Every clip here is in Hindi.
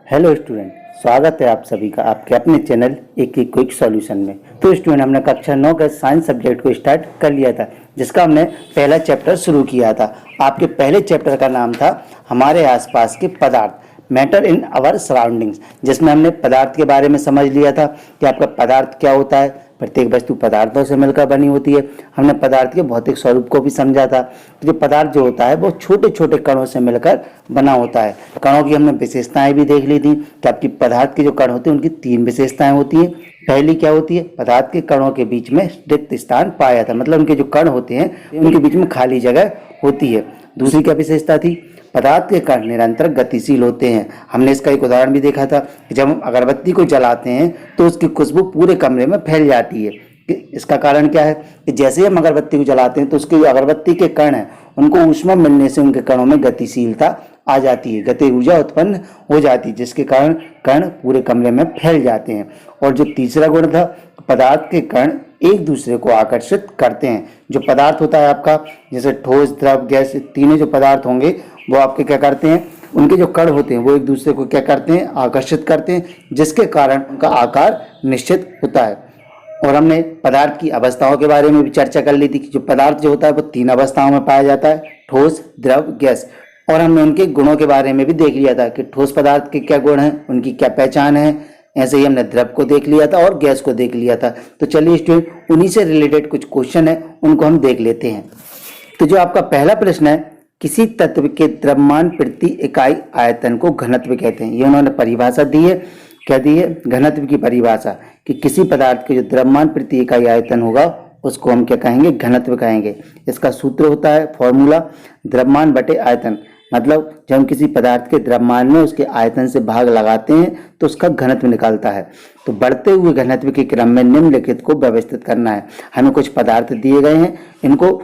हेलो स्टूडेंट, स्वागत है आप सभी का आपके अपने चैनल एक क्विक सॉल्यूशन में। तो स्टूडेंट, हमने कक्षा 9 का साइंस सब्जेक्ट को स्टार्ट कर लिया था, जिसका हमने पहला चैप्टर शुरू किया था। आपके पहले चैप्टर का नाम था हमारे आसपास के पदार्थ, मैटर इन आवर सराउंडिंग्स, जिसमें हमने पदार्थ के बारे में समझ लिया था कि आपका पदार्थ क्या होता है। प्रत्येक वस्तु पदार्थों से मिलकर बनी होती है। हमने पदार्थ के भौतिक स्वरूप को भी समझा था कि जो पदार्थ जो होता है वो छोटे छोटे कणों से मिलकर बना होता है। कणों की हमने विशेषताएं भी देख ली थी कि आपकी पदार्थ के जो कण होते हैं उनकी 3 विशेषताएं होती है। पहली क्या होती है, पदार्थ के कणों के बीच में रिक्त स्थान पाया था, मतलब उनके जो कण होते हैं उनके बीच में खाली जगह होती है। दूसरी क्या विशेषता थी, पदार्थ के कण निरंतर गतिशील होते हैं। हमने इसका एक उदाहरण भी देखा था कि जब हम अगरबत्ती को जलाते हैं तो उसकी खुशबू पूरे कमरे में फैल जाती है। इसका कारण क्या है कि जैसे ही हम अगरबत्ती को जलाते हैं तो उसके जो अगरबत्ती के कण हैं उनको ऊष्मा मिलने से उनके कणों में गतिशीलता आ जाती है, गति ऊर्जा उत्पन्न हो जाती है, जिसके कारण कण पूरे कमरे में फैल जाते हैं। और जो तीसरा गुण था, पदार्थ के कण एक दूसरे को आकर्षित करते हैं। जो पदार्थ होता है आपका, जैसे ठोस, द्रव, गैस, तीनों जो पदार्थ होंगे वो आपके क्या करते हैं, उनके जो कण होते हैं वो एक दूसरे को क्या करते हैं, आकर्षित करते हैं, जिसके कारण उनका आकार निश्चित होता है। और हमने पदार्थ की अवस्थाओं के बारे में भी चर्चा कर ली थी कि जो पदार्थ जो होता है वो 3 अवस्थाओं में पाया जाता है, ठोस, द्रव, गैस। और हमने उनके गुणों के बारे में भी देख लिया था कि ठोस पदार्थ के क्या गुण हैं, उनकी क्या पहचान है। ऐसे ही हमने द्रव को देख लिया था और गैस को देख लिया था। तो चलिए स्टूडेंट, उन्हीं से रिलेटेड कुछ क्वेश्चन है उनको हम देख लेते हैं। तो जो आपका पहला प्रश्न है, किसी तत्व के द्रव्यमान प्रति इकाई आयतन को घनत्व कहते हैं। ये उन्होंने परिभाषा दी है। क्या दी है? घनत्व की परिभाषा कि किसी पदार्थ के जो द्रव्यमान प्रति इकाई आयतन होगा उसको हम क्या कहेंगे, घनत्व कहेंगे। इसका सूत्र होता है, फॉर्मूला, द्रव्यमान बटे आयतन। मतलब जब हम किसी पदार्थ के द्रव्यमान में उसके आयतन से भाग लगाते हैं तो उसका घनत्व निकलता है। तो बढ़ते हुए घनत्व के क्रम में निम्नलिखित को व्यवस्थित करना है। हमें कुछ पदार्थ दिए गए हैं, इनको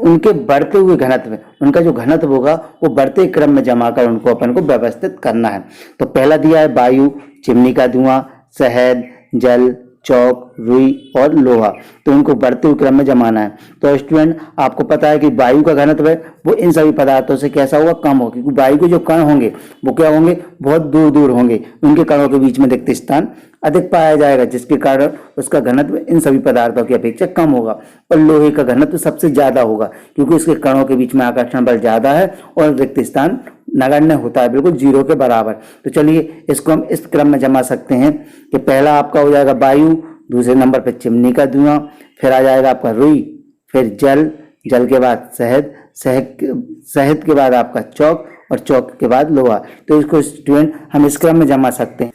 उनके बढ़ते हुए घनत्व, उनका जो घनत्व होगा वो बढ़ते क्रम में जमा कर उनको अपन को व्यवस्थित करना है। तो पहला दिया है वायु, चिमनी का धुआं, शहद, जल, चौक, रुई और लोहा। तो उनको बढ़ते हुए क्रम में जमाना है। तो स्टूडेंट, आपको पता है कि वायु का घनत्व है वो इन सभी पदार्थों से कैसा होगा, कम होगा, क्योंकि वायु के जो कण होंगे वो क्या होंगे, बहुत दूर दूर होंगे। उनके कणों के बीच में रिक्त स्थान अधिक पाया जाएगा, जिसके कारण उसका घनत्व इन सभी पदार्थों की अपेक्षा कम होगा। और लोहे का घनत्व सबसे ज्यादा होगा, क्योंकि उसके कणों के बीच में आकर्षण बल ज्यादा है और रिक्त स्थान नगण्य होता है, बिल्कुल 0 के बराबर। तो चलिए इसको हम इस क्रम में जमा सकते हैं कि पहला आपका हो जाएगा वायु, दूसरे नंबर पे चिमनी का धुआं, फिर आ जाएगा आपका रुई, फिर जल, जल के बाद शहद, शहद के बाद आपका चौक और चौक के बाद लोहा। तो इसको स्टूडेंट हम इस क्रम में जमा सकते हैं।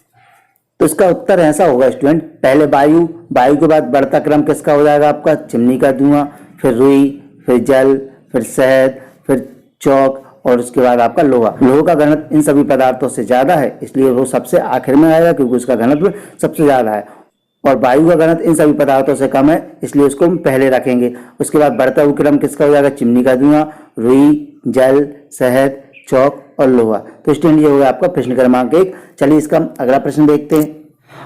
तो इसका उत्तर ऐसा होगा स्टूडेंट, पहले वायु, वायु के बाद बढ़ता क्रम किसका हो जाएगा आपका, चिमनी का धुआं, फिर रुई, फिर जल, फिर शहद, फिर चौक और उसके बाद आपका लोहा। लोहा का घनत्व इन सभी पदार्थों से ज्यादा है, इसलिए वो सबसे आखिर में आएगा, क्योंकि उसका घनत्व सबसे ज्यादा है। और वायु का घनत्व इन सभी पदार्थों से कम है, इसलिए उसको हम पहले रखेंगे। उसके बाद बढ़ता हुआ क्रम किसका हो जाएगा, चिमनी का धुआं, रुई, जल, शहद, चौक और लोहा। तो स्टूडेंट, ये हो गया आपका प्रश्न क्रमांक 1। चलिए इसका अगला प्रश्न देखते हैं।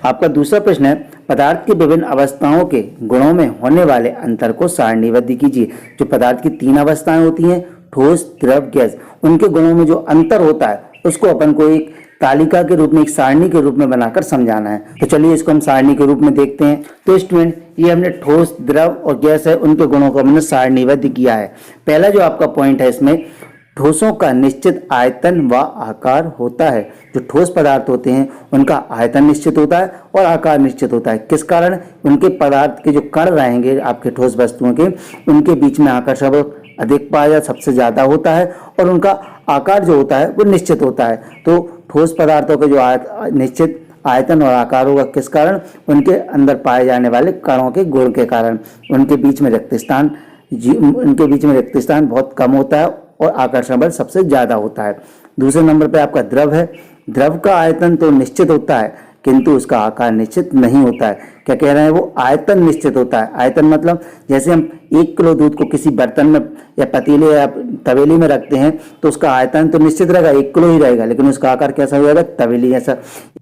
आपका दूसरा प्रश्न है, पदार्थ की विभिन्न अवस्थाओं के गुणों में होने वाले अंतर को सारणीबद्ध कीजिए। जो पदार्थ की 3 अवस्थाएं होती हैं, ठोस, द्रव, गैस, उनके गुणों में जो अंतर होता है उसको अपन को एक तालिका के रूप में, एक सारणी के रूप में बनाकर समझाना है। तो चलिए इसको हम सारणी के रूप में देखते हैं। तो स्टूडेंट, ये हमने ठोस, द्रव और गैस है उनके गुणों को हमने सारणीबद्ध किया है। पहला जो आपका पॉइंट है इसमें, ठोसों का निश्चित आयतन व आकार होता है। जो ठोस पदार्थ होते हैं उनका आयतन निश्चित होता है और आकार निश्चित होता है। किस कारण? उनके पदार्थ के जो कण रहेंगे आपके ठोस वस्तुओं के, उनके बीच में आकर्षण बल अधिक पाया जाता, सबसे ज्यादा होता है और उनका आकार जो होता है वो निश्चित होता है। तो ठोस पदार्थों के जो निश्चित आयतन और आकार होगा, किस कारण? उनके अंदर पाए जाने वाले कणों के गुण के कारण। उनके बीच में रिक्त स्थान बहुत कम होता है और आकर्षण बल सबसे ज्यादा होता है। दूसरे नंबर पे आपका द्रव है। द्रव का आयतन तो निश्चित होता है, किंतु उसका आकार निश्चित नहीं होता है। क्या कह रहे हैं वो? आयतन निश्चित होता है। आयतन मतलब जैसे हम 1 किलो दूध को किसी बर्तन में या पतीले या तवेली में रखते हैं तो उसका आयतन तो निश्चित रहेगा, 1 किलो ही रहेगा, लेकिन उसका आकार कैसा हो जाएगा? तवेली जैसा।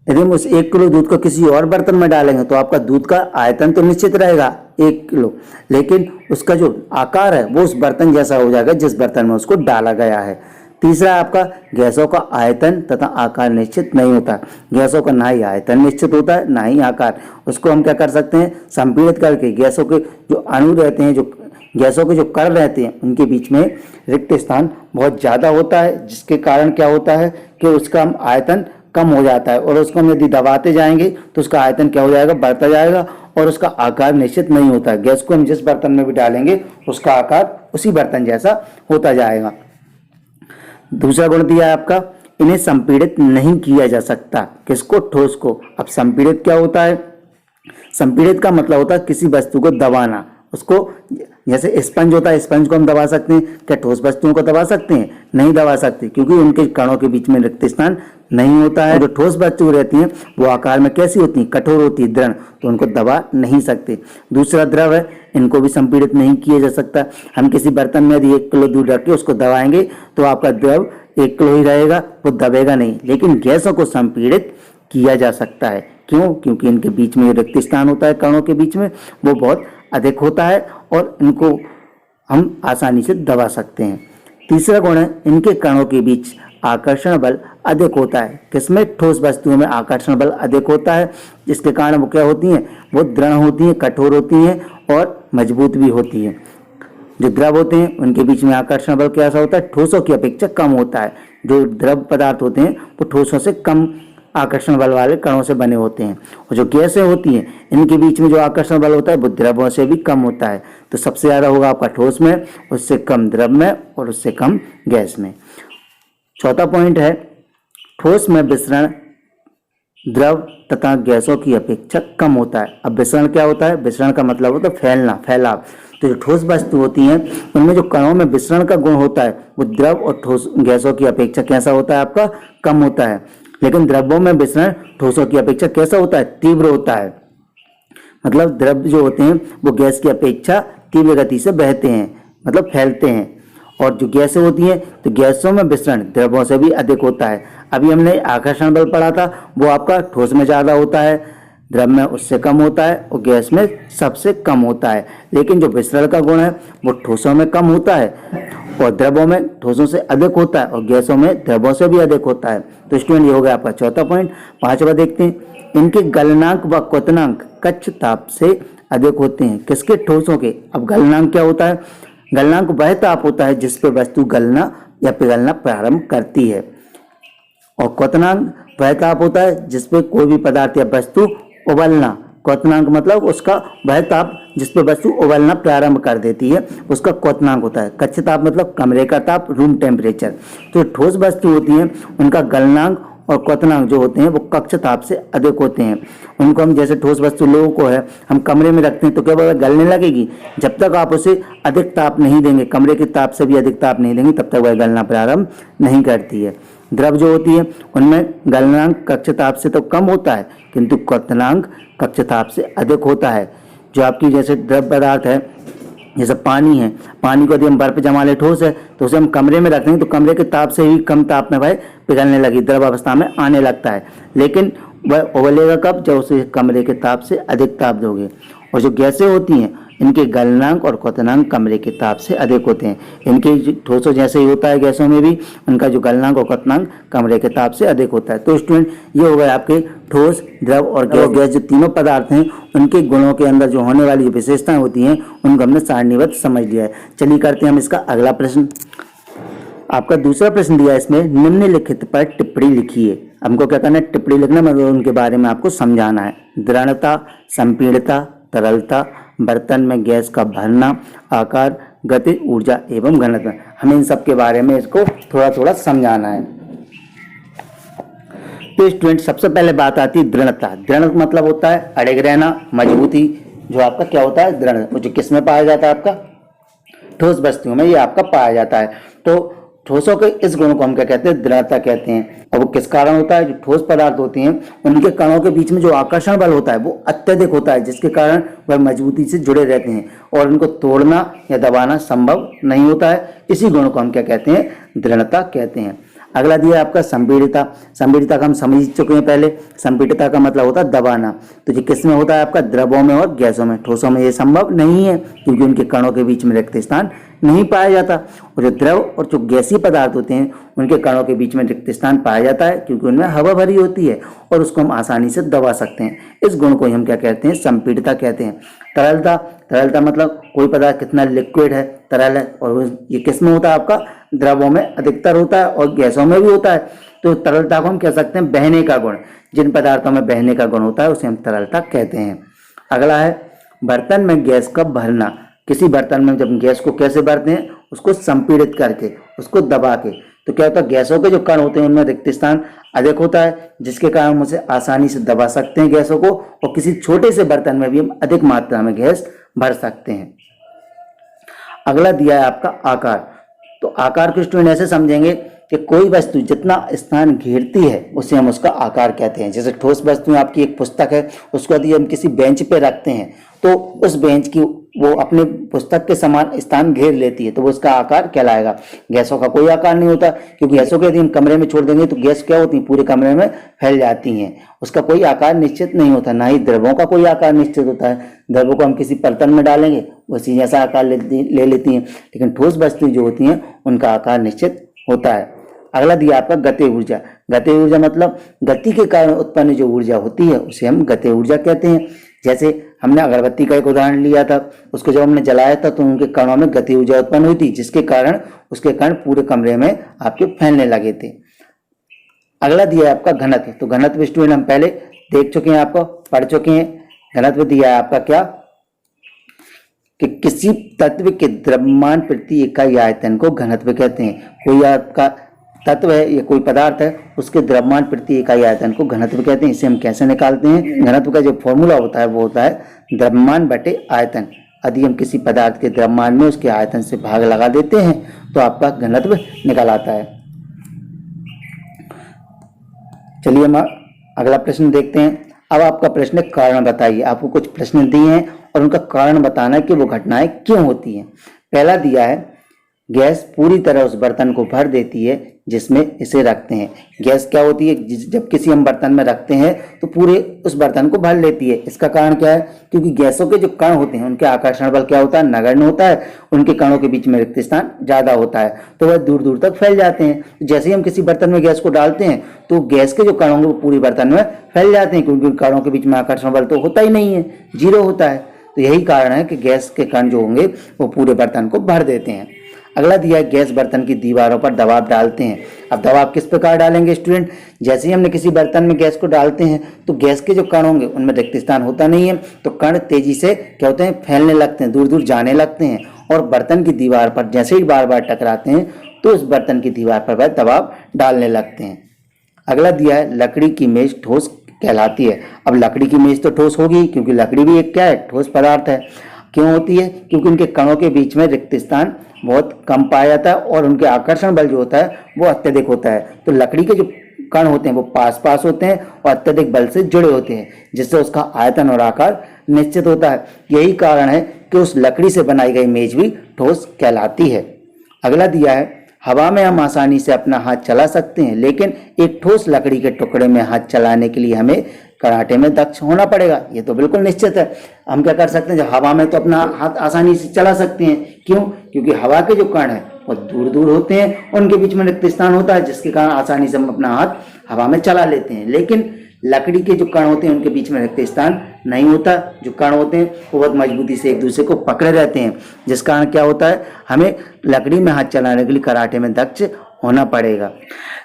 यदि हम उस 1 किलो दूध को किसी और बर्तन में डालेंगे तो आपका दूध का आयतन तो निश्चित रहेगा 1 किलो, लेकिन उसका जो आकार है वो उस बर्तन जैसा हो जाएगा जिस बर्तन में उसको डाला गया है। तीसरा आपका गैसों का आयतन तथा आकार निश्चित नहीं होता। गैसों का ना ही आयतन निश्चित होता है ना ही आकार। उसको हम क्या कर सकते हैं, संपीड़ित करके गैसों के जो अणु रहते हैं, जो गैसों के जो कण रहते हैं, उनके बीच में रिक्त स्थान बहुत ज़्यादा होता है, जिसके कारण क्या होता है कि उसका आयतन कम हो जाता है और उसको हम यदि दबाते जाएंगे तो उसका आयतन क्या हो जाएगा, बढ़ता जाएगा और उसका आकार निश्चित नहीं होता है। गैस को हम जिस बर्तन में भी डालेंगे उसका आकार उसी बर्तन जैसा होता जाएगा। दूसरा गुण दिया है आपका, इन्हें संपीड़ित नहीं किया जा सकता। किसको? ठोस को। अब संपीड़ित क्या होता है? संपीड़ित का मतलब होता है किसी वस्तु को दबाना। उसको जैसे स्पंज होता है, स्पंज को हम दबा सकते हैं। क्या ठोस वस्तुओं को दबा सकते हैं? नहीं दबा सकते, क्योंकि उनके कणों के बीच में रिक्त स्थान नहीं होता है। जो ठोस वस्तु रहती हैं वो आकार में कैसी होती हैं? कठोर होती है, दृढ़, तो उनको दबा नहीं सकते। दूसरा द्रव है, इनको भी संपीड़ित नहीं किया जा सकता। हम किसी बर्तन में यदि 1 किलो दूध रख के उसको दबाएंगे तो आपका द्रव 1 किलो ही रहेगा, वो दबेगा नहीं। लेकिन गैसों को संपीड़ित किया जा सकता है। क्यों? क्योंकि इनके बीच में रिक्त स्थान होता है, कणों के बीच में, वो बहुत अधिक होता है और इनको हम आसानी से दबा सकते हैं। तीसरा गुण है, इनके कणों के बीच आकर्षण बल अधिक होता है। किसमें? ठोस वस्तुओं में आकर्षण बल अधिक होता है, जिसके कारण वो क्या होती हैं? वो दृढ़ होती हैं, कठोर होती हैं और मजबूत भी होती हैं। जो द्रव होते हैं उनके बीच में आकर्षण बल कैसा होता है? ठोसों की अपेक्षा कम होता है। जो द्रव पदार्थ होते हैं वो ठोसों से कम आकर्षण बल वाले कणों से बने होते हैं। और जो गैसें होती हैं इनके बीच में जो आकर्षण बल होता है वो द्रवों से भी कम होता है। तो सबसे ज़्यादा होगा आपका ठोस में, उससे कम द्रव में और उससे कम गैस में। चौथा पॉइंट है, ठोस में विसरण द्रव तथा गैसों की अपेक्षा कम होता है। अब विसरण क्या होता है? विसरण का मतलब होता है फैलना, फैलाव। तो जो ठोस वस्तु होती हैं उनमें जो कणों में विसरण का गुण होता है वो द्रव और ठोस गैसों की अपेक्षा कैसा होता है? आपका कम होता है। लेकिन द्रव्यों में विसरण ठोसों की अपेक्षा कैसा होता है? तीव्र होता है। मतलब द्रव जो होते हैं वो गैस की अपेक्षा तीव्र गति से बहते हैं, मतलब फैलते हैं। और जो गैसें होती हैं तो गैसों में विसरण द्रव्यों से भी अधिक होता है। अभी हमने आकर्षण बल पढ़ा था, वो आपका ठोस में ज़्यादा होता है, द्रव में उससे कम होता है और गैस में सबसे कम होता है। लेकिन जो विसरण का गुण है वो ठोसों में कम होता है और द्रवों में ठोसों से अधिक होता है और गैसों में द्रवों से भी अधिक होता है। तो स्टूडेंट ये हो गया आपका चौथा पॉइंट। पांचवा देखते हैं, इनके गलनांक व क्वथनांक कक्ष ताप से अधिक होते हैं। किसके? ठोसों के। अब गलनांक क्या होता है? गलनांक वह ताप होता है जिस पे वस्तु गलना या पिघलना प्रारंभ करती है। और क्वथनांक वह ताप होता है जिस पे कोई भी पदार्थ या वस्तु उबलना। क्वथनांक मतलब उसका वह ताप जिस पे वस्तु उबलना प्रारंभ कर देती है, उसका क्वथनांक होता है। कक्ष ताप मतलब कमरे का ताप, रूम टेम्परेचर। तो ठोस वस्तु होती हैं उनका गलनांक और क्वथनांक जो होते हैं वो कक्ष ताप से अधिक होते हैं। उनको हम जैसे ठोस वस्तु लोगों को है हम कमरे में रखते हैं तो क्या वह गलने लगेगी? जब तक आप उसे अधिक ताप नहीं देंगे, कमरे के ताप से भी अधिक ताप नहीं देंगे, तब तक वह गलना प्रारंभ नहीं करती है। द्रव जो होती है उनमें गलनांक कक्ष ताप से तो कम होता है किंतु क्वथनांक कक्ष ताप से अधिक होता है। जो आपकी जैसे द्रव पदार्थ है, जैसे पानी है, पानी को यदि हम बर्फ जमा ले ठोस है तो उसे हम कमरे में रख देंगे तो कमरे के ताप से ही कम ताप में वह पिघलने लगी, द्रव अवस्था में आने लगता है। लेकिन वह उबलेगा कब? जब उसे कमरे के ताप से अधिक ताप दोगे। और जो गैसें होती हैं इनके गलनांक और क्वथनांक कमरे के ताप से अधिक होते हैं। इनके ठोसों जैसे ही होता है गैसों में भी, उनका जो गलनांक और क्वथनांक कमरे के ताप से अधिक होता है। तो स्टूडेंट ये हो गए आपके ठोस, द्रव और गैस जो तीनों पदार्थ हैं उनके गुणों के अंदर जो होने वाली विशेषताएं होती हैं उनको हमने सारणीबद्ध समझ लिया है। चलिए करते हैं हम इसका अगला प्रश्न। आपका दूसरा प्रश्न दिया है इसमें, निम्नलिखित पर टिप्पणी लिखिए। हमको क्या करना है? टिप्पणी लिखना, मतलब उनके बारे में आपको समझाना है। दृढ़ता, संपीड़ितता, तरलता, बर्तन में गैस का भरना, आकार, गति, ऊर्जा एवं घनत्व। हमें इन सब के बारे में इसको थोड़ा थोड़ा समझाना है। तो स्टूडेंट सबसे पहले बात आती है दृढ़ता। दृढ़ मतलब होता है अड़िग रहना, मजबूती। जो आपका क्या होता है? दृढ़। जो किस में पाया जाता है? आपका ठोस वस्तुओं में ये आपका पाया जाता है। तो ठोसों के इस गुण को हम क्या कहते हैं? दृढ़ता कहते हैं। और वो किस कारण होता है? जो ठोस पदार्थ होते हैं उनके कणों के बीच में जो आकर्षण बल होता है वो अत्यधिक होता है, जिसके कारण वह मजबूती से जुड़े रहते हैं और उनको तोड़ना या दबाना संभव नहीं होता है। इसी गुण को हम क्या कहते हैं? दृढ़ता कहते हैं। अगला दिया आपका संपीड़ितता। संपीड़ितता का हम समझ चुके हैं पहले। संपीड़ितता का मतलब होता है दबाना। तो ये किस में होता है? आपका द्रवों में और गैसों में। ठोसों में ये संभव नहीं है क्योंकि उनके कणों के बीच में रिक्त स्थान नहीं पाया जाता। और जो द्रव और जो गैसीय पदार्थ होते हैं उनके कणों के बीच में रिक्त स्थान पाया जाता है क्योंकि उनमें हवा भरी होती है और उसको हम आसानी से दबा सकते हैं। इस गुण को हम क्या कहते हैं, संपीड़ितता कहते हैं। तरलता, तरलता मतलब कोई पदार्थ कितना लिक्विड है, तरल है, और ये किस में होता है, आपका द्रवों में अधिकतर होता है और गैसों में भी होता है। तो तरलता को हम कह सकते हैं बहने का गुण। जिन पदार्थों में बहने का गुण होता है उसे हम तरलता कहते हैं। अगला है बर्तन में गैस का भरना। किसी बर्तन में जब गैस को कैसे भरते हैं, उसको संपीड़ित करके, उसको दबा के। तो क्या होता है, गैसों के जो कण होते हैं उनमें रिक्त स्थान अधिक होता है, जिसके कारण हम उसे आसानी से दबा सकते हैं गैसों को, और किसी छोटे से बर्तन में भी हम अधिक मात्रा में गैस भर सकते हैं। अगला दिया है आपका आकार। तो आकार को स्टूडेंट ऐसे समझेंगे कि कोई वस्तु जितना स्थान घेरती है उसे हम उसका आकार कहते हैं। जैसे ठोस वस्तु आपकी एक पुस्तक है, उसको यदि हम किसी बेंच पे रखते हैं तो उस बेंच की वो अपने पुस्तक के समान स्थान घेर लेती है, तो वो उसका आकार कहलाएगा। गैसों का कोई आकार नहीं होता, क्योंकि गैसों को यदि हम कमरे में छोड़ देंगे तो गैस क्या होती है, पूरे कमरे में फैल जाती हैं। उसका कोई आकार निश्चित नहीं होता। ना ही द्रवों का कोई आकार निश्चित होता है। द्रवों को हम किसी बर्तन में डालेंगे उसी जैसा आकार ले लेती हैं, लेकिन ठोस वस्तुएं जो होती हैं उनका आकार निश्चित होता है। अगला दिया आपका गति ऊर्जा। गति ऊर्जा मतलब गति के कारण उत्पन्न जो ऊर्जा होती है उसे हम गति ऊर्जा कहते हैं। जैसे हमने अगरबत्ती का एक उदाहरण लिया था, उसको जब हमने जलाया था तो उनके कणों में गति ऊर्जा उत्पन्न हुई थी, जिसके कारण उसके कण पूरे कमरे में आपके फैलने लगे थे। अगला दिया है आपका घनत्व। तो घनत्व स्टूडेंट हम पहले देख चुके हैं, आपको पढ़ चुके हैं। घनत्व दिया है आपका क्या, कि किसी तत्व के द्रव्यमान प्रति इकाई आयतन को घनत्व कहते हैं। कोई आपका तत्व है या कोई पदार्थ है, उसके द्रव्यमान प्रति इकाई आयतन को घनत्व कहते हैं। इसे हम कैसे निकालते हैं, घनत्व का जो फॉर्मूला होता है वो होता है द्रव्यमान बटे आयतन। यदि हम किसी पदार्थ के द्रव्यमान में उसके आयतन से भाग लगा देते हैं तो आपका घनत्व निकल आता है। चलिए हम अगला प्रश्न देखते हैं। अब आपका प्रश्न कारण बताइए। आपको कुछ प्रश्न दिए हैं और उनका कारण बताना है कि वो घटनाएं क्यों होती हैं। पहला दिया है गैस पूरी तरह उस बर्तन को भर देती है जिसमें इसे रखते हैं। गैस क्या होती है, जब किसी हम बर्तन में रखते हैं तो पूरे उस बर्तन को भर लेती है। इसका कारण क्या है, क्योंकि गैसों के जो कण होते हैं उनके आकर्षण बल क्या होता है, नगण्य होता है। उनके कणों के बीच में रिक्त स्थान ज्यादा होता है तो वह दूर दूर तक फैल जाते हैं। जैसे ही हम किसी बर्तन में गैस को डालते हैं तो गैस के जो कण होंगे वो पूरे बर्तन में फैल जाते हैं, क्योंकि कणों के बीच में आकर्षण बल तो होता ही नहीं है, जीरो होता है। तो यही कारण है कि गैस के कण जो होंगे वो पूरे बर्तन को भर देते हैं। अगला दिया है गैस बर्तन की दीवारों पर दबाव डालते हैं। अब दबाव किस प्रकार डालेंगे स्टूडेंट, जैसे ही हमने किसी बर्तन में गैस को डालते हैं तो गैस के जो कण होंगे उनमें रिक्त स्थान होता नहीं है, तो कण तेजी से क्या होते हैं, फैलने लगते हैं, दूर दूर जाने लगते हैं और बर्तन की दीवार पर जैसे ही बार बार टकराते हैं तो उस बर्तन की दीवार पर वह दबाव डालने लगते हैं। अगला दिया है लकड़ी की मेज ठोस कहलाती है। अब लकड़ी की मेज तो ठोस होगी, क्योंकि लकड़ी भी एक क्या है, ठोस पदार्थ है। क्यों होती है, क्योंकि उनके कणों के बीच में रिक्त स्थान बहुत कम पाया जाता है और उनके आकर्षण बल जो होता है वो अत्यधिक होता है। तो लकड़ी के जो कण होते हैं वो पास पास होते हैं और अत्यधिक बल से जुड़े होते हैं, जिससे उसका आयतन और आकार निश्चित होता है। यही कारण है कि उस लकड़ी से बनाई गई मेज भी ठोस कहलाती है। अगला दिया है हवा में हम आसानी से अपना हाथ चला सकते हैं, लेकिन एक ठोस लकड़ी के टुकड़े में हाथ चलाने के लिए हमें कराटे में दक्ष होना पड़ेगा। ये तो बिल्कुल निश्चित है। हम क्या कर सकते हैं, जब हवा में तो अपना हाथ आसानी से चला सकते हैं। क्यों, क्योंकि हवा के जो कण हैं वो दूर दूर होते हैं, उनके बीच में रिक्त स्थान होता है, जिसके कारण आसानी से हम अपना हाथ हवा में चला लेते हैं। लेकिन लकड़ी के जो कण होते हैं उनके बीच में रिक्त स्थान नहीं होता। जो कण होते हैं वो बहुत मजबूती से एक दूसरे को पकड़े रहते हैं, जिस कारण क्या होता है, हमें लकड़ी में हाथ चलाने के लिए कराटे में दक्ष होना पड़ेगा।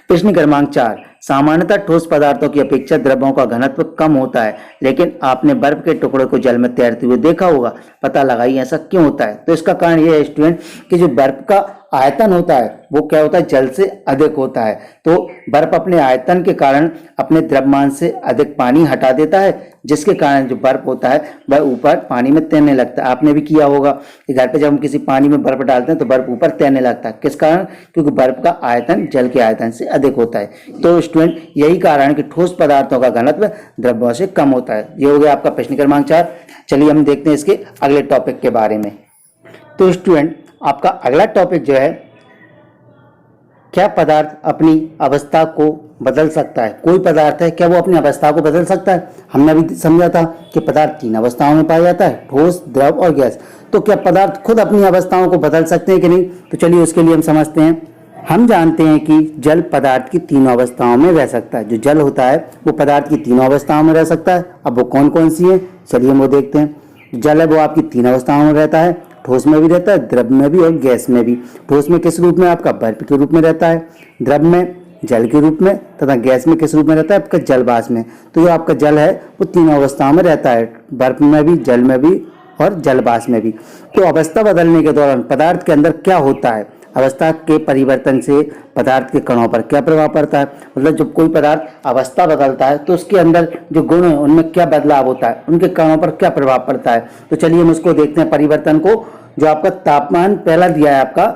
प्रश्न क्रमांक 4, सामान्यतः ठोस पदार्थों की अपेक्षा द्रवों का घनत्व कम होता है, लेकिन आपने बर्फ के टुकड़े को जल में तैरते हुए देखा होगा। पता लगाइए ऐसा क्यों होता है। तो इसका कारण यह है स्टूडेंट कि जो बर्फ का आयतन होता है वो क्या होता है, जल से अधिक होता है। तो बर्फ अपने आयतन के कारण अपने द्रव्यमान से अधिक पानी हटा देता है, जिसके कारण जो बर्फ होता है वह ऊपर पानी में तैरने लगता है। आपने भी किया होगा कि घर पे जब हम किसी पानी में बर्फ डालते हैं तो बर्फ ऊपर तैरने लगता है। किस कारण, क्योंकि बर्फ का आयतन जल के आयतन से अधिक होता है। तो स्टूडेंट यही कारण है कि ठोस पदार्थों का घनत्व द्रव्यों से कम होता है। ये हो गया आपका प्रश्न क्रमांक 4। चलिए हम देखते हैं इसके अगले टॉपिक के बारे में। तो स्टूडेंट आपका अगला टॉपिक जो है, क्या पदार्थ अपनी अवस्था को बदल सकता है। कोई पदार्थ है, क्या वो अपनी अवस्था को बदल सकता है। हमने अभी समझा था कि पदार्थ 3 अवस्थाओं में पाया जाता है, ठोस, द्रव और गैस। तो क्या पदार्थ खुद अपनी अवस्थाओं को बदल सकते हैं कि नहीं, तो चलिए उसके लिए हम समझते हैं। हम जानते हैं कि जल पदार्थ की तीनों अवस्थाओं में रह सकता है। जो जल होता है वो पदार्थ की तीनों अवस्थाओं में रह सकता है। अब वो कौन कौन सी है, चलिए हम वो देखते हैं। जल है वो आपकी तीन अवस्थाओं में रहता है, ठोस में भी रहता है, द्रव में भी और गैस में भी। ठोस में किस रूप में, आपका बर्फ के रूप में रहता है, द्रव में जल के रूप में, तथा गैस में किस रूप में रहता है, आपका जलवाष्प में। तो जो आपका जल है वो तीनों अवस्थाओं में रहता है, बर्फ में भी, जल में भी और जलवाष्प में भी। तो अवस्था बदलने के दौरान पदार्थ के अंदर क्या होता है, अवस्था के परिवर्तन से पदार्थ के कणों पर क्या प्रभाव पड़ता है, मतलब जब कोई पदार्थ अवस्था बदलता है तो उसके अंदर जो गुण है उनमें क्या बदलाव होता है, उनके कणों पर क्या प्रभाव पड़ता है। तो चलिए हम उसको देखते हैं परिवर्तन को। जो आपका तापमान पहला दिया है, आपका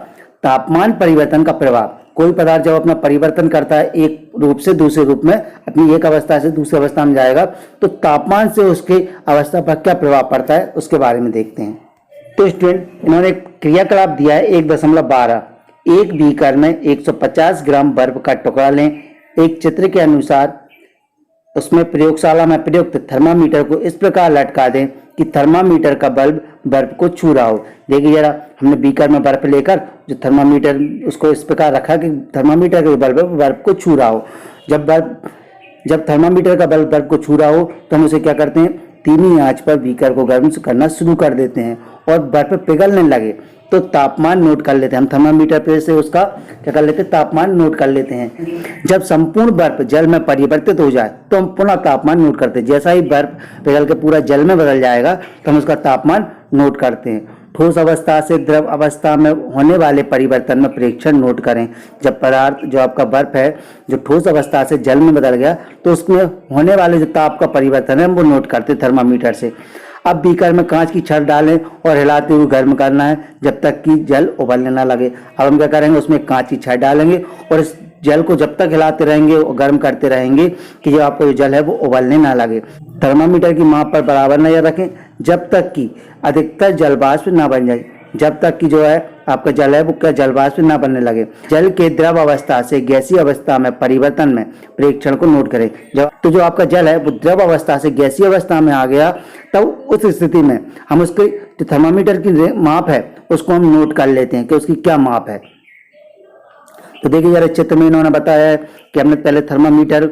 तापमान परिवर्तन का प्रभाव। कोई पदार्थ जब अपना परिवर्तन करता है एक रूप से दूसरे रूप में, अपनी एक अवस्था से दूसरी अवस्था में जाएगा, तो तापमान से उसके अवस्था पर क्या प्रभाव पड़ता है उसके बारे में देखते हैं। तो स्टूडेंट इन्होंने एक क्रियाकलाप दिया है 1.12। एक बीकर में 150 ग्राम बर्फ का टुकड़ा लें। एक चित्र के अनुसार उसमें प्रयोगशाला में प्रयुक्त थर्मामीटर को इस प्रकार लटका दें कि थर्मामीटर का बल्ब बर्फ को छू रहा हो। देखिए जरा, हमने बीकर में बर्फ लेकर जो थर्मामीटर उसको इस प्रकार रखा कि थर्मामीटर का बल्ब बर्फ को छू रहा हो। जब थर्मामीटर का बल्ब बर्फ को छू रहा हो तो हम उसे क्या करते हैं, धीमी आंच पर बीकर को गर्म करना शुरू कर देते हैं और बर्फ पिघलने लगे तो तापमान नोट कर लेते हैं। हम थर्मामीटर पे से उसका क्या कर लेते हैं, तापमान नोट कर लेते हैं। जब संपूर्ण बर्फ जल में परिवर्तित हो जाए तो हम पुनः तापमान नोट करते हैं। जैसा ही बर्फ पिघल के पूरा जल में बदल जाएगा तो हम उसका तापमान नोट करते हैं। ठोस अवस्था से द्रव अवस्था में होने वाले परिवर्तन में प्रेक्षण नोट करें। जब पदार्थ जो आपका बर्फ है जो ठोस अवस्था से जल में बदल गया तो उसमें होने वाले जो ताप का परिवर्तन है वो नोट करते थर्मामीटर से। अब बीकर में कांच की छड़ डालें और हिलाते हुए गर्म करना है जब तक कि जल उबलने ना लगे। अब हम क्या करेंगे, उसमें कांच की छड़ डालेंगे और इस जल को जब तक हिलाते रहेंगे और गर्म करते रहेंगे कि जो आपको जो जल है वो उबलने ना लगे। थर्मामीटर की माप पर बराबर नजर रखें जब तक कि अधिकतर जलवाष्प ना बन जाए, जब तक कि जो है आपका जल है वो क्या जलवाष्प ना बनने लगे। जल के द्रव अवस्था से गैसीय अवस्था में परिवर्तन में प्रेक्षण को नोट करें। तो जो आपका जल है वो द्रव अवस्था से गैसीय अवस्था में आ गया, तब उस स्थिति में हम उसके जो थर्मामीटर की माप है उसको हम नोट कर लेते हैं कि उसकी क्या माप है। तो देखिए जरा चित्र में इन्होंने बताया है कि हमने पहले थर्मामीटर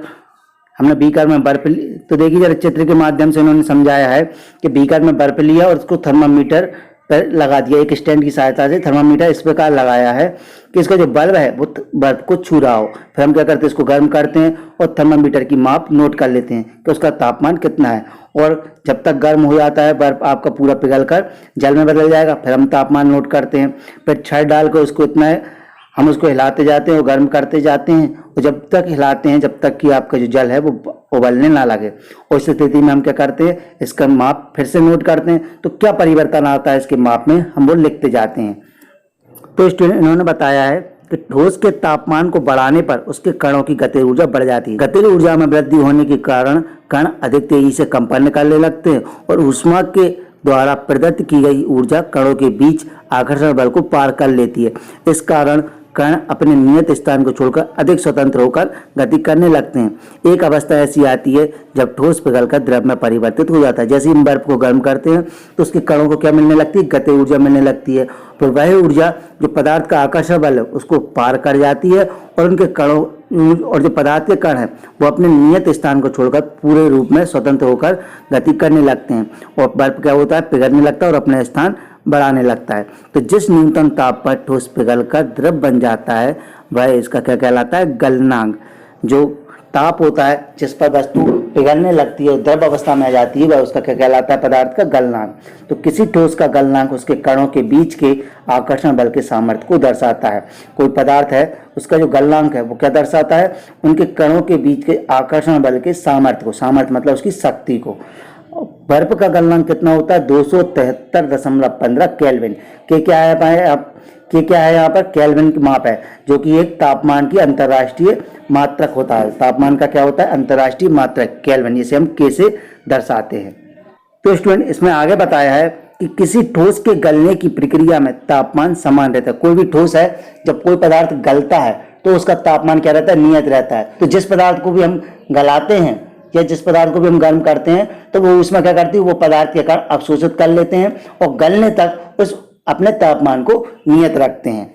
हमने बीकर में बर्फ तो देखिए जरा चित्र के माध्यम से इन्होंने समझाया है कि बीकर में बर्फ लिया और उसको थर्मामीटर पर लगा दिया। एक स्टैंड की सहायता से थर्मामीटर इस प्रकार लगाया है कि इसका जो बल्ब है वो बर्फ को छू रहा हो। फिर हम क्या करते हैं, इसको गर्म करते हैं और थर्मामीटर की माप नोट कर लेते हैं कि उसका तापमान कितना है। और जब तक गर्म हो जाता है बर्फ आपका पूरा पिघल कर जल में बदल जाएगा, फिर हम तापमान नोट करते हैं। फिर छड़ डाल कर उसको इतना है हम उसको हिलाते जाते हैं और गर्म करते जाते हैं और जब तक हिलाते हैं जब तक कि आपका जो जल है वो उबलने ना लगे। और इस स्थिति में हम क्या करते हैं, इसका माप फिर से नोट करते हैं। तो क्या परिवर्तन आता है इसके माप में हम वो लिखते जाते हैं। तो स्टूडेंट इन्होंने बताया है कि ठोस के तापमान को बढ़ाने पर उसके कणों की गतिज ऊर्जा बढ़ जाती है। गतिज ऊर्जा में वृद्धि होने के कारण कण अधिक तेजी से कंपन करने लगते हैं और ऊष्मा के द्वारा प्रदत्त की गई ऊर्जा कणों के बीच आकर्षण बल को पार कर लेती है। इस कारण कण अपने नियत स्थान को छोड़कर अधिक स्वतंत्र होकर गति करने लगते हैं। एक अवस्था ऐसी आती है जब ठोस पिघलकर द्रव में परिवर्तित हो जाता है। जैसे हम बर्फ को गर्म करते हैं तो उसके कणों को क्या मिलने लगती है, गति ऊर्जा मिलने लगती है। तो वह ऊर्जा जो पदार्थ का आकर्षण बल है उसको पार कर जाती है और उनके कणों और जो पदार्थ के कण है वो अपने नियत स्थान को छोड़कर पूरे रूप में स्वतंत्र होकर गति करने लगते हैं और बर्फ क्या होता है, पिघलने लगता है और अपने स्थान बढ़ाने लगता है। तो जिस न्यूनतम ताप पर ठोस पिघलकर द्रव बन जाता है वह इसका क्या कहलाता है, गलनांक। जो ताप होता है जिस पर वस्तु पिघलने लगती है और द्रव अवस्था में आ जाती है वह उसका क्या कहलाता है, पदार्थ का गलनांक। तो किसी ठोस का गलनांक उसके कणों के बीच के आकर्षण बल के सामर्थ्य को दर्शाता है। कोई पदार्थ है उसका जो गलनांक है वो क्या दर्शाता है, उनके कणों के बीच के आकर्षण बल के सामर्थ्य को। सामर्थ्य मतलब उसकी शक्ति को। बर्फ का गलनांक कितना होता है, 273.15 केल्विन। के क्या है आप, के क्या है यहाँ पर, केल्विन की माप है जो कि एक तापमान की अंतर्राष्ट्रीय मात्रक होता है। तापमान का क्या होता है, अंतर्राष्ट्रीय मात्रक केल्विन, इसे हम के से दर्शाते हैं। तो स्टूडेंट इसमें आगे बताया है कि किसी ठोस के गलने की प्रक्रिया में तापमान समान रहता है। कोई भी ठोस है जब कोई पदार्थ गलता है तो उसका तापमान क्या रहता है, नियत रहता है। तो जिस पदार्थ को भी हम गलाते हैं या जिस पदार्थ को भी हम गर्म करते हैं तो वो उसमें क्या करती है, वो पदार्थ के कारण अवशोषित कर लेते हैं और गलने तक उस अपने तापमान को नियत रखते हैं।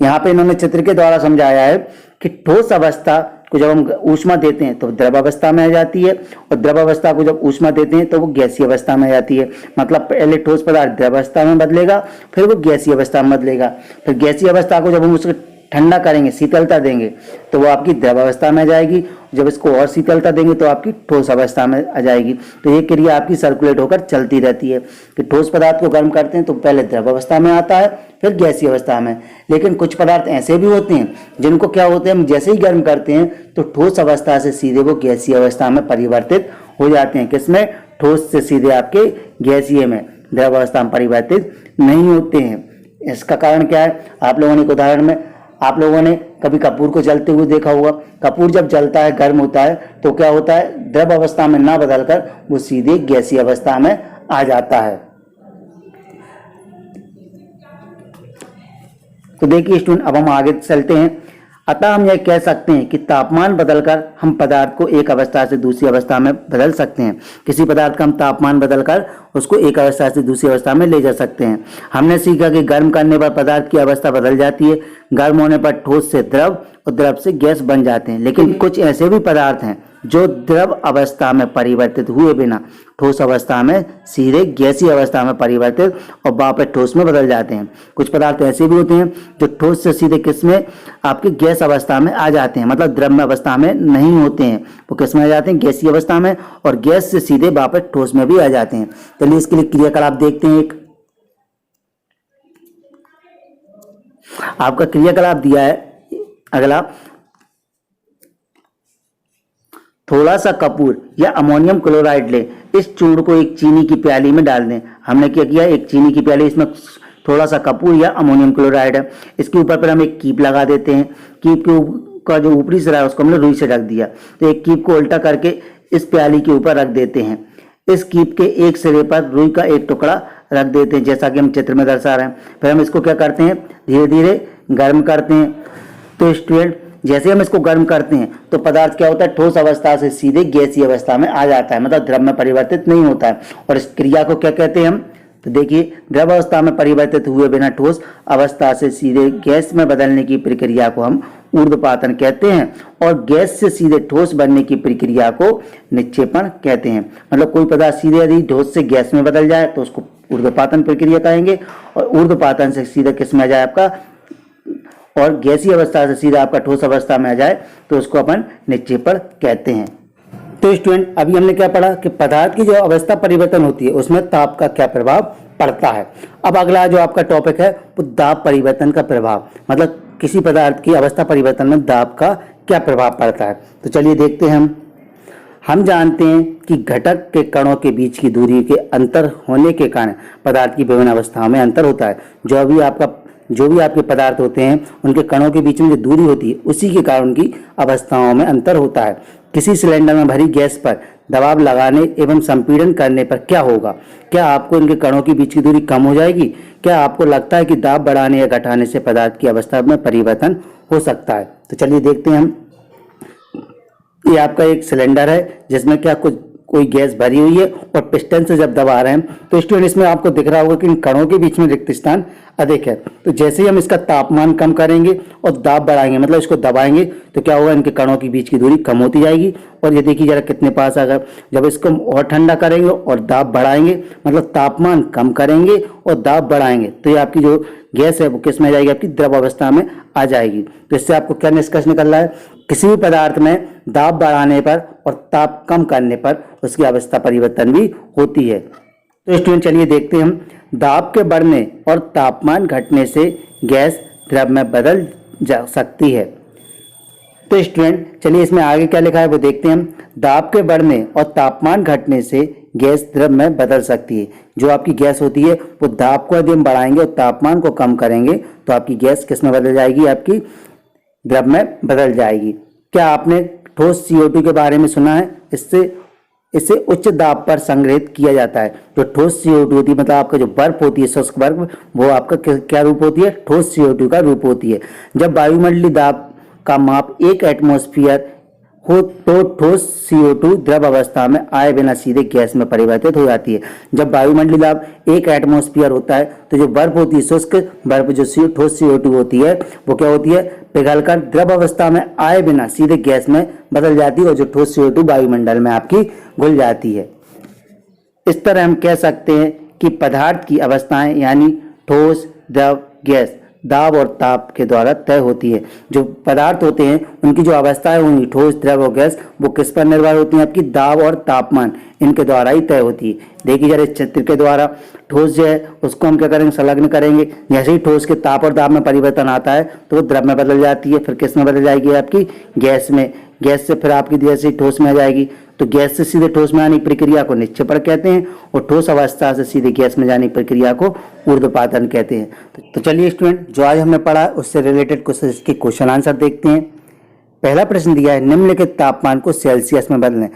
यहाँ पे इन्होंने चित्र के द्वारा समझाया है कि ठोस अवस्था को जब हम ऊष्मा देते हैं तो द्रव अवस्था में आ जाती है, और द्रव अवस्था को जब ऊष्मा देते हैं तो वो गैसीय अवस्था में आ जाती है। मतलब पहले ठोस पदार्थ द्रव अवस्था में बदलेगा, फिर वो गैसीय अवस्था में बदलेगा, फिर गैसीय अवस्था को जब हम उसको ठंडा करेंगे, शीतलता देंगे, तो वो आपकी द्रव अवस्था में आ जाएगी। जब इसको और शीतलता देंगे तो आपकी ठोस अवस्था में आ जाएगी। तो ये क्रिया आपकी सर्कुलेट होकर चलती रहती है कि ठोस पदार्थ को गर्म करते हैं तो पहले द्रव अवस्था में आता है, फिर गैसीय अवस्था में। लेकिन कुछ पदार्थ ऐसे भी होते हैं जिनको क्या होते हैं, हम जैसे ही गर्म करते हैं तो ठोस अवस्था से सीधे वो गैसीय अवस्था में परिवर्तित हो जाते हैं। किसमें? ठोस से सीधे आपके गैसीय में, द्रव अवस्था में परिवर्तित नहीं होते हैं। इसका कारण क्या है? आप लोगों ने एक उदाहरण में, आप लोगों ने कभी कपूर को जलते हुए देखा होगा। कपूर जब जलता है, गर्म होता है, तो क्या होता है, द्रव अवस्था में ना बदलकर वो सीधे गैसीय अवस्था में आ जाता है। तो देखिए स्टूडेंट, अब हम आगे चलते हैं। अतः हम यह कह सकते हैं कि तापमान बदलकर हम पदार्थ को एक अवस्था से दूसरी अवस्था में बदल सकते हैं। किसी पदार्थ का हम तापमान बदलकर उसको एक अवस्था से दूसरी अवस्था में ले जा सकते हैं। हमने सीखा कि गर्म करने पर पदार्थ की अवस्था बदल जाती है। गर्म होने पर ठोस से द्रव और द्रव से गैस बन जाते हैं। लेकिन कुछ ऐसे भी पदार्थ हैं जो द्रव अवस्था में परिवर्तित हुए बिना ठोस अवस्था में सीधे गैसीय अवस्था में परिवर्तित और वापस ठोस में बदल जाते हैं। कुछ पदार्थ ऐसे भी होते हैं जो ठोस से सीधे किस में, आपकी गैस अवस्था में आ जाते हैं। मतलब द्रव्य अवस्था में नहीं होते हैं, वो किस में आ जाते हैं, गैसीय अवस्था में, और गैस से सीधे वापस ठोस में भी आ जाते हैं। चलिए इसके लिए क्रियाकलाप देखते हैं। एक आपका क्रियाकलाप दिया है अगला, थोड़ा सा कपूर या अमोनियम क्लोराइड ले, इस चूर्ण को एक चीनी की प्याली में डाल दें। हमने क्या किया, एक चीनी की प्याली, इसमें थोड़ा सा कपूर या अमोनियम क्लोराइड है। इसके ऊपर पर हम एक कीप लगा देते हैं। कीप का जो ऊपरी सिरा है उसको हमने रुई से ढक दिया। तो एक कीप को उल्टा करके इस प्याली के ऊपर रख देते हैं। इस कीप के एक सिरे पर रुई का एक टुकड़ा रख देते हैं, जैसा कि हम चित्र में दर्शा रहे हैं। फिर हम इसको क्या करते हैं, धीरे धीरे गर्म करते हैं। तो स्टूडेंट, जैसे हम इसको गर्म करते हैं तो पदार्थ क्या होता है, ठोस अवस्था से सीधे गैसीय अवस्था में आ जाता है, मतलब द्रव में परिवर्तित नहीं होता है। और इस क्रिया को क्या कहते हैं हम, तो देखिए, द्रव अवस्था में परिवर्तित हुए बिना ठोस अवस्था से सीधे गैस में बदलने की प्रक्रिया को हम ऊर्ध्वपातन कहते हैं, और गैस से सीधे ठोस बनने की प्रक्रिया को निक्षेपण कहते हैं। मतलब कोई पदार्थ सीधे यदि ठोस से गैस में बदल जाए तो उसको ऊर्ध्वपातन प्रक्रिया कहेंगे, और ऊर्ध्वपातन से सीधे किस में आ जाए आपका, और गैसीय अवस्था से सीधा आपका ठोस अवस्था में आ जाए तो उसको अपन निक्षेपण कहते हैं। तो स्टूडेंट, अभी हमने क्या पढ़ा कि पदार्थ की जो अवस्था परिवर्तन होती है उसमें ताप का क्या प्रभाव पड़ता है। अब अगला जो आपका टॉपिक है वो दाब परिवर्तन का प्रभाव, मतलब किसी पदार्थ की अवस्था परिवर्तन में दाब का क्या प्रभाव पड़ता है। तो चलिए देखते हैं। हम जानते हैं कि घटक के कणों के बीच की दूरी के अंतर होने के कारण पदार्थ की विभिन्न अवस्थाओं में अंतर होता है। जो भी आपके पदार्थ होते हैं उनके कणों के बीच में जो दूरी होती है उसी के कारण उनकी अवस्थाओं में अंतर होता है। किसी सिलेंडर में भरी गैस पर दबाव लगाने एवं संपीड़न करने पर क्या होगा? क्या आपको इनके कणों के बीच की दूरी कम हो जाएगी? क्या आपको लगता है कि दाब बढ़ाने या घटाने से पदार्थ की अवस्था में परिवर्तन हो सकता है? तो चलिए देखते हैं हम। ये आपका एक सिलेंडर है जिसमें क्या कोई गैस भरी हुई है, और पिस्टन से जब दबा रहे हैं तो स्टूडेंट इसमें आपको दिख रहा होगा कि इन कणों के बीच में रिक्त स्थान अधिक है। तो जैसे ही हम इसका तापमान कम करेंगे और दाब बढ़ाएंगे, मतलब इसको दबाएंगे, तो क्या होगा, इनके कणों के बीच की दूरी कम होती जाएगी। और ये देखिए जरा कितने पास आ गए। जब इसको और ठंडा करेंगे और दाब बढ़ाएंगे, मतलब तापमान कम करेंगे और दाब बढ़ाएंगे, तो ये आपकी जो गैस है वो किस में आ जाएगी, आपकी द्रव अवस्था में आ जाएगी। तो इससे आपको क्या निष्कर्ष निकल रहा है, किसी भी पदार्थ में दाब बढ़ाने पर और ताप कम करने पर उसकी अवस्था परिवर्तन भी होती है। तो स्टूडेंट चलिए देखते हैं हम। दाब के बढ़ने और तापमान घटने से गैस द्रव में बदल जा सकती है। तो स्टूडेंट चलिए इसमें आगे क्या लिखा है वो देखते हैं हम। दाब के बढ़ने और तापमान घटने से गैस द्रव में बदल सकती है। जो आपकी गैस होती है वो दाब को यदि हम बढ़ाएंगे और तापमान को कम करेंगे तो आपकी गैस किस में बदल जाएगी, आपकी द्रव में बदल जाएगी। क्या आपने ठोस CO2 के बारे में सुना है? इससे उच्च दाब पर संग्रहित किया जाता है। जो ठोस CO2 होती है, मतलब आपका जो बर्फ होती है, शुष्क बर्फ, वो आपका क्या रूप होती है, ठोस CO2 का रूप होती है। जब वायुमंडलीय दाब का माप 1 एटमॉस्फेयर हो तो ठोस CO2 द्रव अवस्था में आए बिना सीधे गैस में परिवर्तित हो जाती है। जब वायुमंडलीय दाब 1 एटमॉस्फेयर होता है तो जो बर्फ होती है, शुष्क बर्फ जो ठोस CO2 होती है, वो क्या होती है, पिघलकर द्रव अवस्था में आए बिना सीधे गैस में बदल जाती है और जो ठोस CO2 वायुमंडल में आपकी घुल जाती है। इस तरह हम कह सकते हैं कि पदार्थ की अवस्थाएं यानी ठोस, द्रव, गैस दाब और ताप के द्वारा तय होती है। जो पदार्थ होते हैं उनकी जो अवस्थाएं होंगी ठोस, द्रव और गैस, वो किस पर निर्भर होती हैं, आपकी दाब और तापमान, इनके द्वारा ही तय होती है। देखिए जरा इस चित्र के द्वारा ठोस जो है उसको हम क्या करेंगे, संलग्न करेंगे। जैसे ही ठोस के ताप और दाब में परिवर्तन आता है तो वो द्रव में बदल जाती है, फिर किस में बदल जाएगी, आपकी गैस में। गैस से फिर आपकी जैसे ही ठोस में आ जाएगी तो गैस से सीधे ठोस में आने की प्रक्रिया को निक्षेपण कहते हैं और ठोस अवस्था से सीधे गैस में जाने की प्रक्रिया को ऊर्ध्वपातन कहते हैं। तो चलिए स्टूडेंट, जो आज हमने पढ़ा उससे रिलेटेड कुछ इसके क्वेश्चन आंसर देखते हैं। पहला प्रश्न दिया है, निम्नलिखित तापमान को सेल्सियस में बदलें।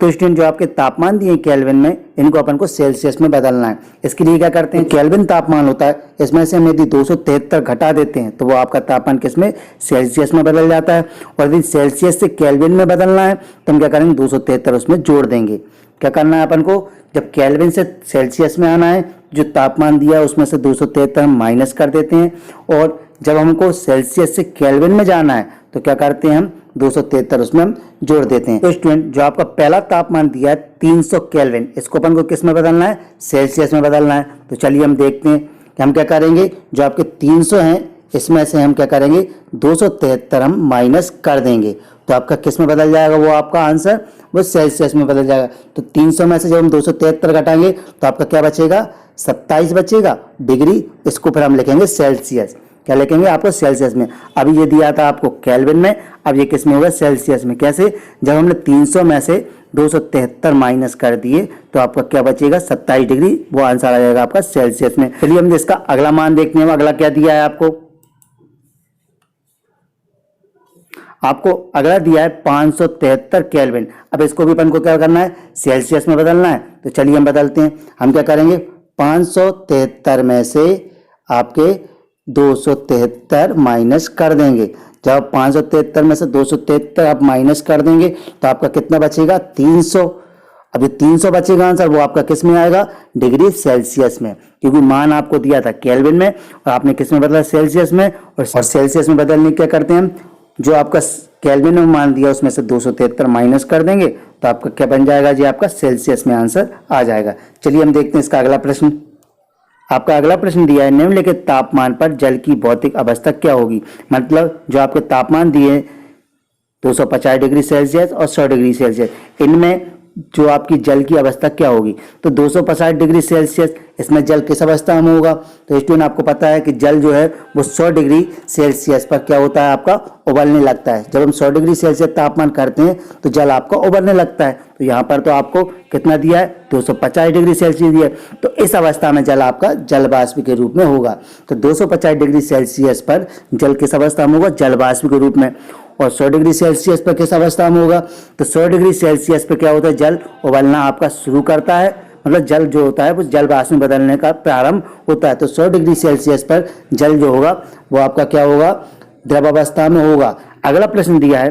तो स्टूडेंट जो आपके तापमान दिए केल्विन में, इनको अपन को सेल्सियस में बदलना है। इसके लिए क्या करते हैं, केल्विन तापमान होता है, इसमें से हम यदि 273 घटा देते हैं तो वो आपका तापमान किसमें, सेल्सियस में बदल जाता है। और यदि सेल्सियस से केल्विन में बदलना है तो हम क्या करेंगे, 273 उसमें जोड़ देंगे। क्या करना है अपन को, जब केल्विन से सेल्सियस में आना है, जो तापमान दिया है उसमें से 273 हम माइनस कर देते हैं, और जब हमको सेल्सियस से केल्विन में जाना है तो क्या करते हैं, हम 273 उसमें हम जोड़ देते हैं। तो स्टूडेंट जो आपका पहला तापमान दिया है 300 केल्विन, इसको अपन को किस में बदलना है, सेल्सियस में बदलना है। तो चलिए हम देखते हैं कि हम क्या करेंगे, जो आपके 300 हैं इसमें से हम क्या करेंगे, 273 हम माइनस कर देंगे तो आपका किस में बदल जाएगा, वो आपका आंसर वो सेल्सियस में बदल जाएगा। तो 300 में से जब हम 273 घटाएंगे तो आपका क्या बचेगा, 27 बचेगा डिग्री। इसको फिर हम लिखेंगे सेल्सियस, क्या लिखेंगे आपको, सेल्सियस में। अभी ये दिया था आपको केल्विन में, अब ये किस में होगा, सेल्सियस में। कैसे, जब हमने 300 में से 273 माइनस कर दिए तो आपका क्या बचेगा, 27 डिग्री, वो आंसर आ जाएगा आपका सेल्सियस में। चलिए हम इसका अगला मान देखते हैं। अगला क्या दिया है आपको अगला दिया है 573 केल्विन। अब इसको भी अपन को क्या करना है, सेल्सियस में बदलना है। तो चलिए हम बदलते हैं। हम क्या करेंगे, 573 में से आपके 273 माइनस कर देंगे। जब 573 में से 273 आप माइनस कर देंगे तो आपका कितना बचेगा, 300। अब ये 300 बचेगा आंसर, वो आपका किस में आएगा, डिग्री सेल्सियस में, क्योंकि मान आपको दिया था केल्विन में और आपने किस में बदला, सेल्सियस में। और सेल्सियस में बदलने क्या करते हैं हम, जो आपका केल्विन में मान दिया उसमें से 273 माइनस कर देंगे तो आपका क्या बन जाएगा जी, आपका सेल्सियस में आंसर आ जाएगा। चलिए हम देखते हैं इसका अगला प्रश्न। आपका अगला प्रश्न दिया है, निम्नलिखित तापमान पर जल की भौतिक अवस्था क्या होगी। मतलब जो आपके तापमान दिए 250 डिग्री सेल्सियस और 100 डिग्री सेल्सियस, इनमें जो आपकी जल की अवस्था क्या होगी। तो 250 डिग्री सेल्सियस, इसमें जल किस अवस्था में होगा। तो स्टूडेंट आपको पता है कि जल जो है वो 100 डिग्री सेल्सियस पर क्या होता है, आपका उबलने लगता है। जब हम 100 डिग्री सेल्सियस तापमान करते हैं तो जल आपका उबलने लगता है। तो यहाँ पर तो आपको कितना दिया है, 250 डिग्री सेल्सियस दिया है। तो इस अवस्था में जल आपका जल वाष्प के रूप में होगा। तो 250 डिग्री सेल्सियस पर जल किस अवस्था में होगा, जल वाष्प के रूप में। और 100 डिग्री सेल्सियस पर किस अवस्था में होगा, तो 100 डिग्री सेल्सियस पर क्या होता है, जल उबलना आपका शुरू करता है। मतलब जल जो होता है वो जल वाष्प में बदलने का प्रारंभ होता है। तो 100 डिग्री सेल्सियस पर जल जो होगा वो आपका क्या होगा, द्रव अवस्था में होगा। अगला प्रश्न दिया है,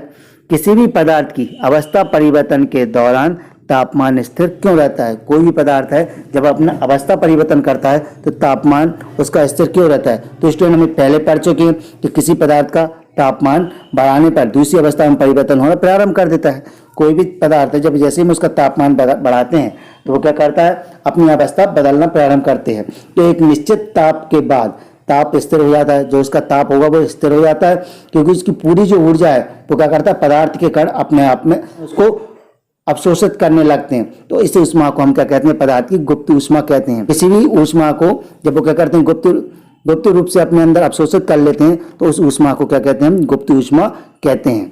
किसी भी पदार्थ की अवस्था परिवर्तन के दौरान तापमान स्थिर क्यों रहता है। कोई भी पदार्थ है जब अपना अवस्था परिवर्तन करता है तो तापमान उसका स्थिर क्यों रहता है। तो स्टूडेंट हमें पहले पढ़ चुके हैं कि किसी पदार्थ का तापमान बढ़ाने पर दूसरी अवस्था में परिवर्तन होना प्रारंभ कर देता है। कोई भी पदार्थ है जब जैसे हम उसका तापमान बढ़ाते हैं तो वो क्या करता है, अपनी अवस्था बदलना प्रारंभ करते हैं। तो एक निश्चित ताप के बाद ताप स्थिर हो जाता है, जो उसका ताप होगा वो स्थिर हो जाता है, क्योंकि उसकी पूरी जो ऊर्जा है वो क्या करता है, पदार्थ के कण अपने आप में उसको अवशोषित करने लगते हैं। तो इस ऊष्मा को हम क्या कहते हैं, पदार्थ की गुप्त ऊष्मा कहते हैं। किसी भी ऊष्मा को जब वो क्या करते हैं, गुप्त रूप से अपने अंदर अवशोषित कर लेते हैं तो उस ऊष्मा को क्या कहते हैं, हम गुप्त ऊष्मा कहते हैं।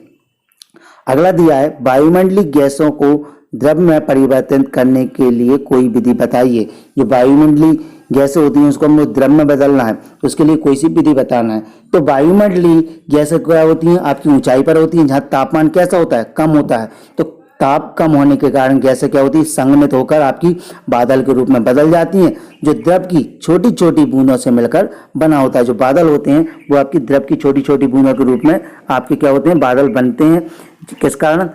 अगला दिया है, वायुमंडलीय गैसों को द्रव में परिवर्तित करने के लिए कोई विधि बताइए। जो वायुमंडलीय गैसें होती हैं उसको हमको द्रव में बदलना है, तो उसके लिए कोई सी विधि बताना है। तो वायुमंडलीय गैसें क्या होती हैं, आपकी ऊंचाई पर होती हैं, जहाँ तापमान कैसा होता है, कम होता है। तो ताप कम होने के कारण गैसें क्या होती है, संघनित होकर आपकी बादल के रूप में बदल जाती हैं, जो द्रव की छोटी छोटी बूंदों से मिलकर बना होता है। जो बादल होते हैं वो आपकी द्रव की छोटी छोटी बूंदों के रूप में आपके क्या होते हैं, बादल बनते हैं। किस कारण?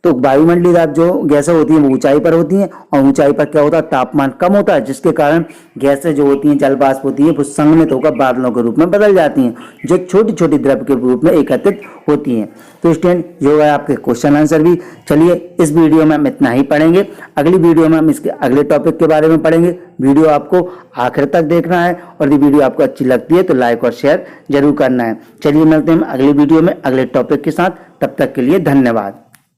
तो वायुमंडलीय दाब जो गैसें होती हैं वो ऊंचाई पर होती हैं, और ऊंचाई पर क्या होता है, तापमान कम होता है, जिसके कारण गैसें जो होती हैं, जल वाष्प होती है, वो संघनित होकर बादलों के रूप में बदल जाती हैं, जो छोटी छोटी द्रव के रूप में एकत्रित होती हैं। तो स्टूडेंट जो है आपके क्वेश्चन आंसर भी। चलिए इस वीडियो में हम इतना ही पढ़ेंगे, अगली वीडियो में हम इसके अगले टॉपिक के बारे में पढ़ेंगे। वीडियो आपको आखिर तक देखना है, और यदि वीडियो आपको अच्छी लगती है तो लाइक और शेयर जरूर करना है। चलिए मिलते हैं अगली वीडियो में अगले टॉपिक के साथ, तब तक के लिए धन्यवाद।